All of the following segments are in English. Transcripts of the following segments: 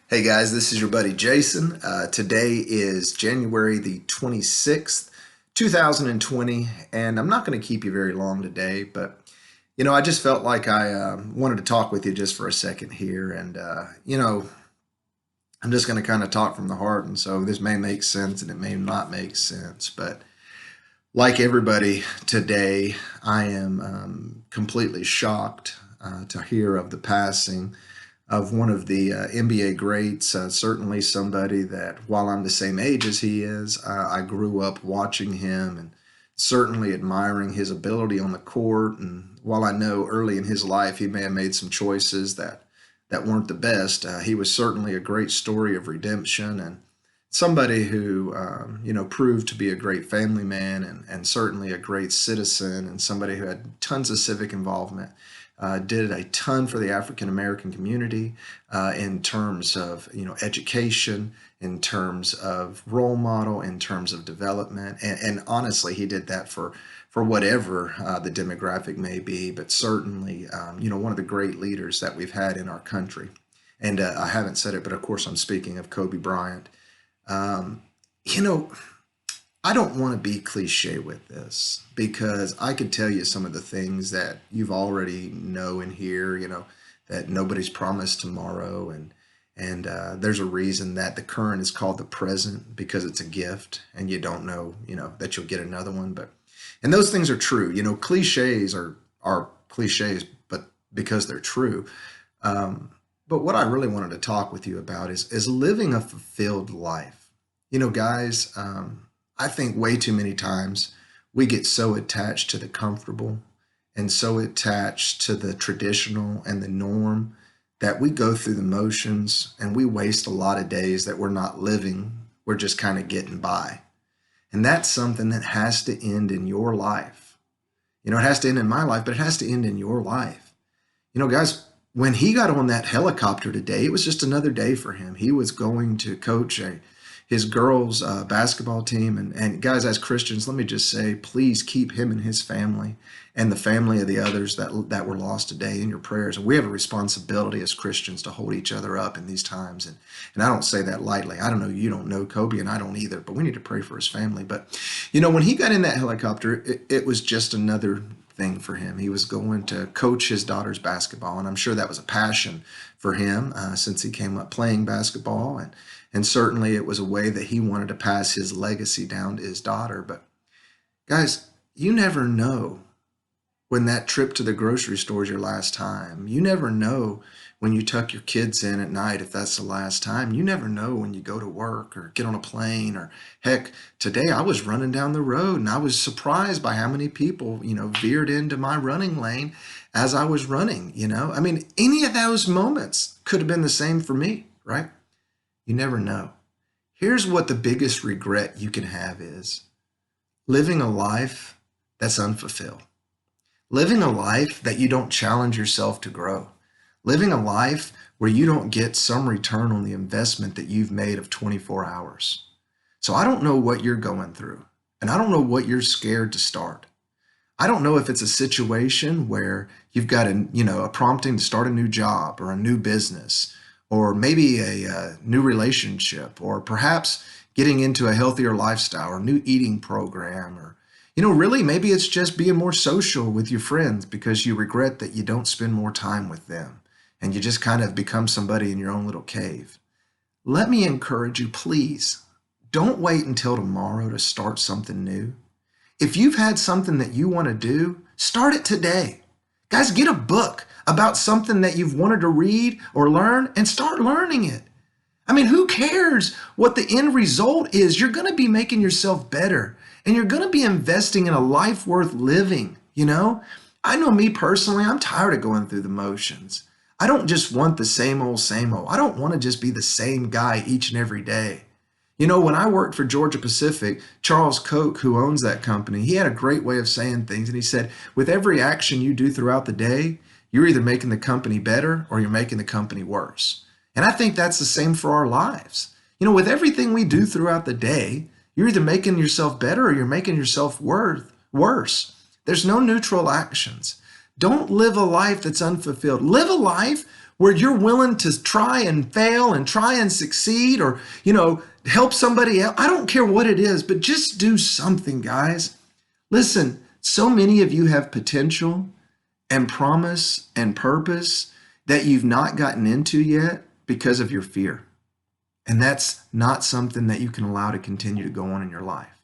Hey guys, this is your buddy Jason. Today is January the 26th, 2020, and I'm not going to keep you very long today, but I just felt like I wanted to talk with you just for a second here. And, I'm just going to kind of talk from the heart. And so this may make sense and it may not make sense. But like everybody today, I am completely shocked to hear of the passing of one of the NBA greats, certainly somebody that while I'm the same age as he is, I grew up watching him and certainly admiring his ability on the court. And while I know early in his life he may have made some choices that weren't the best, he was certainly a great story of redemption and somebody who proved to be a great family man and certainly a great citizen and somebody who had tons of civic involvement. Did a ton for the African American community in terms of education, in terms of role model, in terms of development, and honestly, he did that for whatever the demographic may be, but certainly one of the great leaders that we've had in our country. And I haven't said it, but of course I'm speaking of Kobe Bryant. Um, you know, I don't want to be cliche with this because I could tell you some of the things that you've already know and hear, that nobody's promised tomorrow, and there's a reason that the current is called the present because it's a gift, and you don't know, that you'll get another one. And those things are true. Cliches are cliches, but because they're true. But what I really wanted to talk with you about is living a fulfilled life. Guys. I think way too many times we get so attached to the comfortable and so attached to the traditional and the norm that we go through the motions and we waste a lot of days that we're not living. We're just kind of getting by. And that's something that has to end in your life. It has to end in my life, but it has to end in your life. Guys, when he got on that helicopter today, it was just another day for him. He was going to coach his girls' basketball team. And guys, as Christians, let me just say, please keep him and his family and the family of the others that were lost today in your prayers. And we have a responsibility as Christians to hold each other up in these times. And I don't say that lightly. I don't know, you don't know Kobe, and I don't either, but we need to pray for his family. But, when he got in that helicopter, it was just another thing for him. He was going to coach his daughter's basketball, and I'm sure that was a passion for him since he came up playing basketball, and certainly it was a way that he wanted to pass his legacy down to his daughter. But guys, you never know when that trip to the grocery store is your last time. You never know when you tuck your kids in at night if that's the last time. You never know when you go to work or get on a plane, or heck, today I was running down the road and I was surprised by how many people, veered into my running lane as I was running. I mean, any of those moments could have been the same for me, right? You never know. Here's what the biggest regret you can have is living a life that's unfulfilled. Living a life that you don't challenge yourself to grow. Living a life where you don't get some return on the investment that you've made of 24 hours. So I don't know what you're going through, and I don't know what you're scared to start. I don't know if it's a situation where you've got a prompting to start a new job or a new business, or maybe a new relationship, or perhaps getting into a healthier lifestyle or new eating program, or really maybe it's just being more social with your friends because you regret that you don't spend more time with them and you just kind of become somebody in your own little cave. Let me encourage you, please, don't wait until tomorrow to start something new. If you've had something that you want to do, start it today. Guys, get a book about something that you've wanted to read or learn and start learning it. I mean, who cares what the end result is? You're going to be making yourself better, and you're going to be investing in a life worth living. I know me personally, I'm tired of going through the motions. I don't just want the same old, same old. I don't want to just be the same guy each and every day. When I worked for Georgia Pacific, Charles Koch, who owns that company, he had a great way of saying things. And he said, with every action you do throughout the day, you're either making the company better or you're making the company worse. And I think that's the same for our lives. With everything we do throughout the day, you're either making yourself better or you're making yourself worse. There's no neutral actions. Don't live a life that's unfulfilled. Live a life where you're willing to try and fail and try and succeed, or, help somebody else. I don't care what it is, but just do something, guys. Listen, so many of you have potential and promise and purpose that you've not gotten into yet because of your fear. And that's not something that you can allow to continue to go on in your life.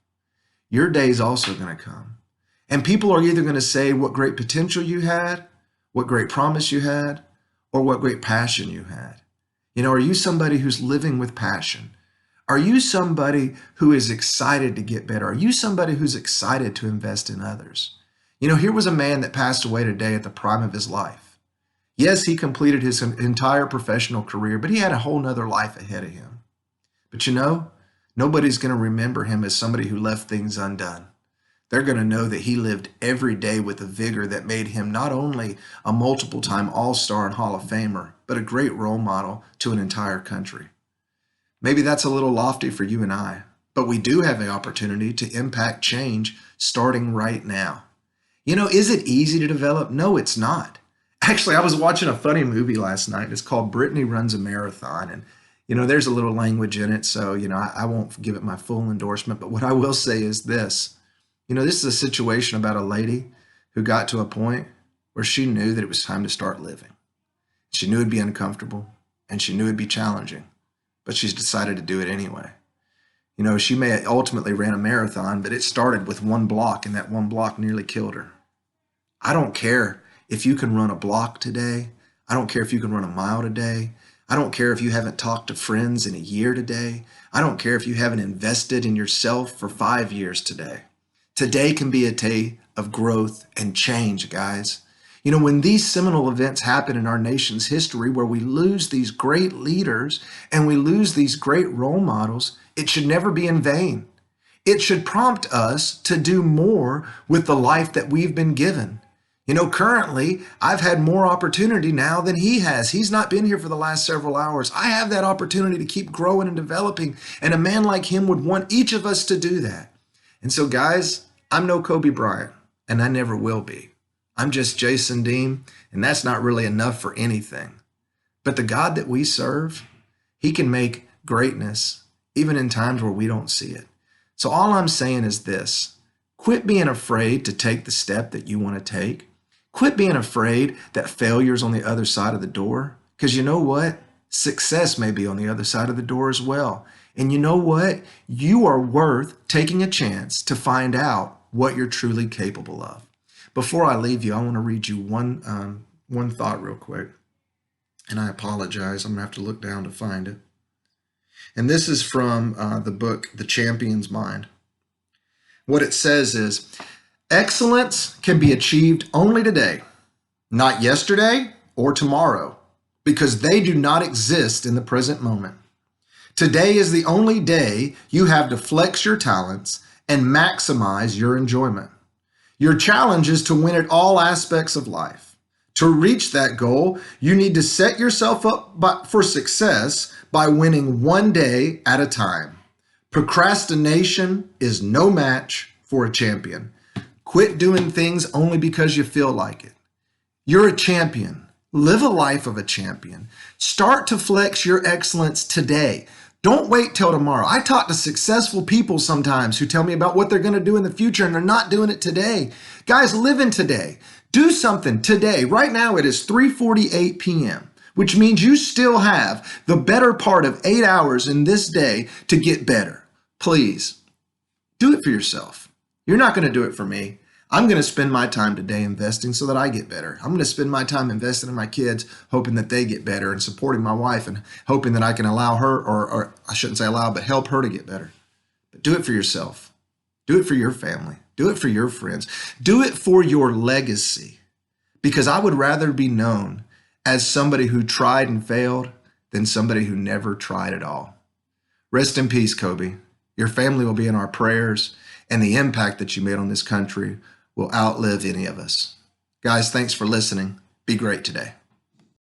Your day is also going to come. And people are either going to say what great potential you had, what great promise you had, or what great passion you had. Are you somebody who's living with passion? Are you somebody who is excited to get better? Are you somebody who's excited to invest in others? Here was a man that passed away today at the prime of his life. Yes, he completed his entire professional career, but he had a whole nother life ahead of him. But nobody's going to remember him as somebody who left things undone. They're going to know that he lived every day with a vigor that made him not only a multiple-time All-Star and Hall of Famer, but a great role model to an entire country. Maybe that's a little lofty for you and I, but we do have the opportunity to impact change starting right now. Is it easy to develop? No, it's not. Actually, I was watching a funny movie last night. It's called Brittany Runs a Marathon. And, there's a little language in it. So, I won't give it my full endorsement. But what I will say is this. This is a situation about a lady who got to a point where she knew that it was time to start living. She knew it'd be uncomfortable and she knew it'd be challenging, but she's decided to do it anyway. She may ultimately ran a marathon, but it started with one block, and that one block nearly killed her. I don't care if you can run a block today. I don't care if you can run a mile today. I don't care if you haven't talked to friends in a year today. I don't care if you haven't invested in yourself for 5 years today. Today can be a day of growth and change, guys. When these seminal events happen in our nation's history, where we lose these great leaders and we lose these great role models, it should never be in vain. It should prompt us to do more with the life that we've been given. Currently, I've had more opportunity now than he has. He's not been here for the last several hours. I have that opportunity to keep growing and developing, and a man like him would want each of us to do that. And so, guys, I'm no Kobe Bryant, and I never will be. I'm just Jason Deem, and that's not really enough for anything. But the God that we serve, he can make greatness even in times where we don't see it. So all I'm saying is this: quit being afraid to take the step that you want to take. Quit being afraid that failure's on the other side of the door, because you know what? Success may be on the other side of the door as well. And you know what? You are worth taking a chance to find out what you're truly capable of. Before I leave you, I want to read you one thought real quick. And I apologize. I'm going to have to look down to find it. And this is from the book, The Champion's Mind. What it says is, excellence can be achieved only today, not yesterday or tomorrow, because they do not exist in the present moment. Today is the only day you have to flex your talents and maximize your enjoyment. Your challenge is to win at all aspects of life. To reach that goal, you need to set yourself up for success by winning one day at a time. Procrastination is no match for a champion. Quit doing things only because you feel like it. You're a champion. Live a life of a champion. Start to flex your excellence today. Don't wait till tomorrow. I talk to successful people sometimes who tell me about what they're going to do in the future, and they're not doing it today. Guys, live in today. Do something today. Right now it is 3:48 p.m., which means you still have the better part of 8 hours in this day to get better. Please, do it for yourself. You're not going to do it for me. I'm going to spend my time today investing so that I get better. I'm going to spend my time investing in my kids, hoping that they get better, and supporting my wife and hoping that I can allow her, or I shouldn't say allow, but help her to get better. But do it for yourself. Do it for your family. Do it for your friends. Do it for your legacy, because I would rather be known as somebody who tried and failed than somebody who never tried at all. Rest in peace, Kobe. Your family will be in our prayers, and the impact that you made on this country will outlive any of us. Guys, thanks for listening. Be great today.